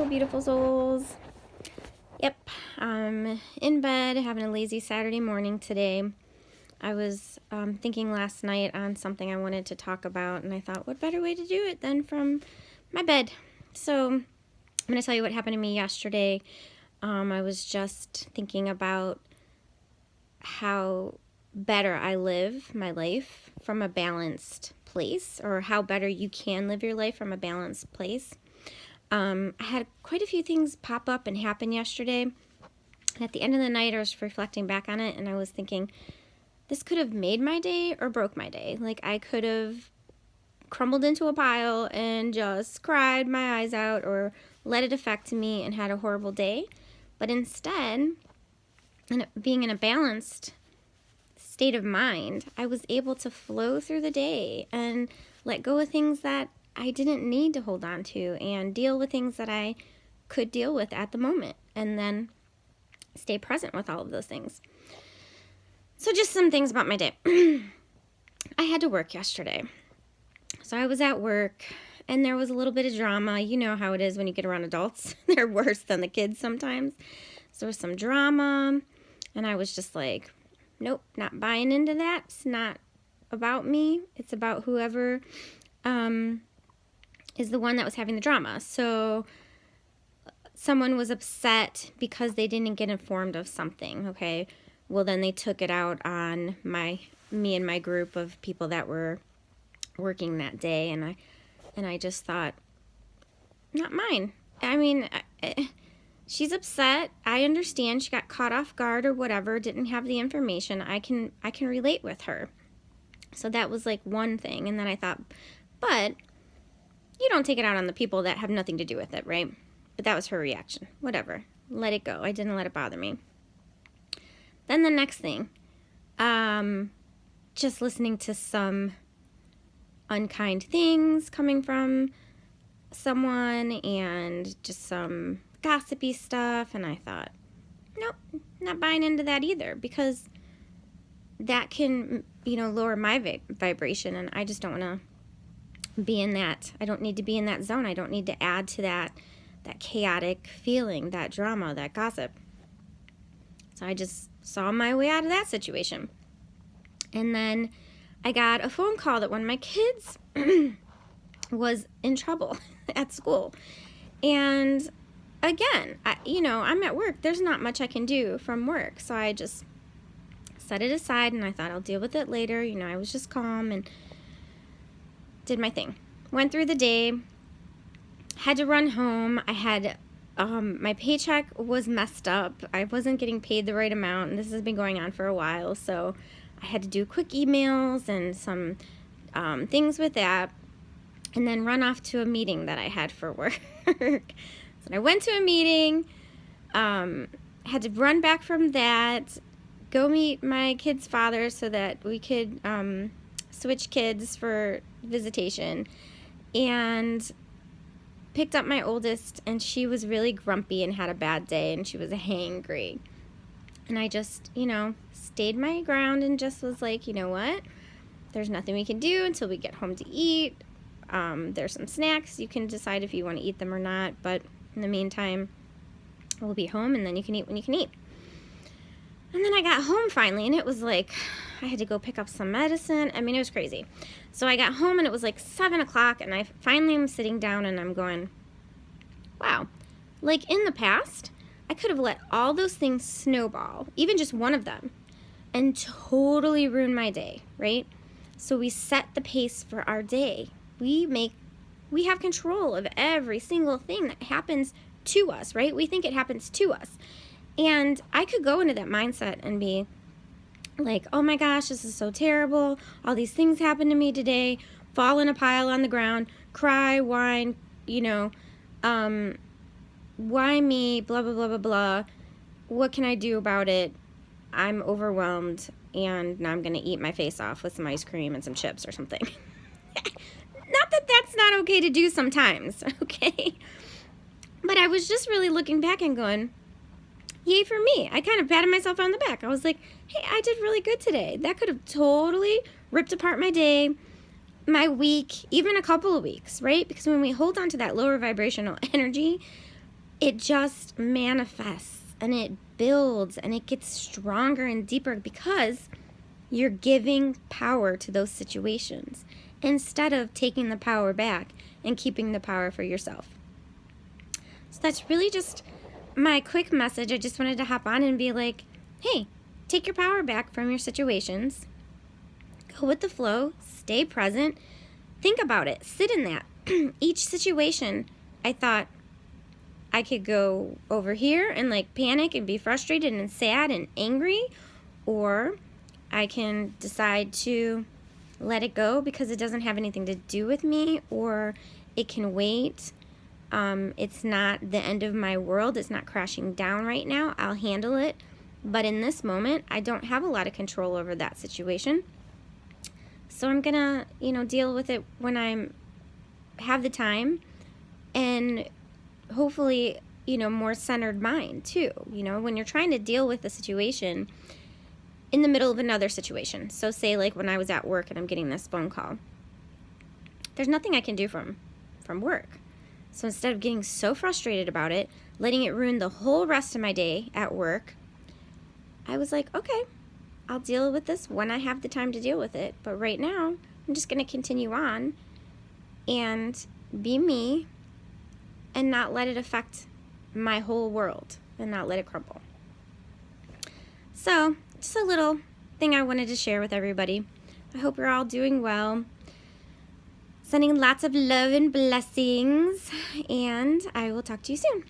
Hello, beautiful souls. Yep, I'm in bed having a lazy Saturday morning today. I was thinking last night on something I wanted to talk about, and I thought, what better way to do it than from my bed? So I'm going to tell you what happened to me yesterday. I was just thinking about how better I live my life from a balanced place, or how better you can live your life from a balanced place. I had quite a few things pop up and happen yesterday. And at the end of the night, I was reflecting back on it, and I was thinking, this could have made my day or broke my day. Like, I could have crumbled into a pile and just cried my eyes out or let it affect me and had a horrible day. But instead, being in a balanced state of mind, I was able to flow through the day and let go of things that I didn't need to hold on to and deal with things that I could deal with at the moment, and then stay present with all of those things. So just some things about my day. I had to work yesterday. So I was at work, and there was a little bit of drama. You know how it is when you get around adults. They're worse than the kids sometimes. So there was some drama, and I was just like, nope, not buying into that. It's not about me. It's about whoever is the one that was having the drama. So someone was upset because they didn't get informed of something, okay? Well, then they took it out on me and my group of people that were working that day, and I just thought, not mine. I mean, she's upset. I understand she got caught off guard or whatever, didn't have the information. I can relate with her. So that was like one thing, and then I thought, but you don't take it out on the people that have nothing to do with it, right? But that was her reaction. Whatever. Let it go. I didn't let it bother me. Then the next thing, just listening to some unkind things coming from someone and just some gossipy stuff. And I thought, nope, not buying into that either, because that can, lower my vibration. And I just don't want to be in that. I don't need to be in that zone. I don't need to add to that chaotic feeling, that drama, that gossip. So I just saw my way out of that situation. And then I got a phone call that one of my kids was in trouble at school. And again, I'm at work. There's not much I can do from work. So I just set it aside, and I thought I'll deal with it later. I was just calm and did my thing. Went through the day, had to run home. I had, my paycheck was messed up. I wasn't getting paid the right amount, and this has been going on for a while. So I had to do quick emails and some things with that, and then run off to a meeting that I had for work. So I went to a meeting, had to run back from that, go meet my kid's father so that we could switch kids for visitation, and picked up my oldest, and she was really grumpy and had a bad day, and she was hangry. And I just, stayed my ground and just was like, you know what? There's nothing we can do until we get home to eat. There's some snacks. You can decide if you want to eat them or not, but in the meantime, we'll be home, and then you can eat when you can eat. And then I got home finally, and it was like, I had to go pick up some medicine. I mean, it was crazy. So I got home, and it was like 7 o'clock, and I finally am sitting down, and I'm going, wow. Like, in the past, I could have let all those things snowball, even just one of them, and totally ruin my day, right? So we set the pace for our day. We have control of every single thing that happens to us, right? We think it happens to us. And I could go into that mindset and be like, oh my gosh, this is so terrible. All these things happened to me today. Fall in a pile on the ground, cry, whine, why me, blah, blah, blah, blah, blah. What can I do about it? I'm overwhelmed, and now I'm going to eat my face off with some ice cream and some chips or something. Not that that's not okay to do sometimes, okay? But I was just really looking back and going, yay for me. I kind of patted myself on the back. I was like, hey, I did really good today. That could have totally ripped apart my day, my week, even a couple of weeks, right? Because when we hold on to that lower vibrational energy, it just manifests and it builds and it gets stronger and deeper because you're giving power to those situations instead of taking the power back and keeping the power for yourself. So that's really just my quick message. I just wanted to hop on and be like, hey, take your power back from your situations. Go with the flow. Stay present. Think about it. Sit in that. Each situation, I thought I could go over here and like panic and be frustrated and sad and angry, or I can decide to let it go because it doesn't have anything to do with me, or it can wait. It's not the end of my world. It's not crashing down right now. I'll handle it. But in this moment, I don't have a lot of control over that situation. So I'm going to, deal with it when I have the time and hopefully, more centered mind too. When you're trying to deal with a situation in the middle of another situation. So say like when I was at work and I'm getting this phone call. There's nothing I can do from work. So instead of getting so frustrated about it, letting it ruin the whole rest of my day at work, I was like, okay, I'll deal with this when I have the time to deal with it. But right now, I'm just going to continue on and be me and not let it affect my whole world and not let it crumble. So, just a little thing I wanted to share with everybody. I hope you're all doing well. Sending lots of love and blessings, and I will talk to you soon.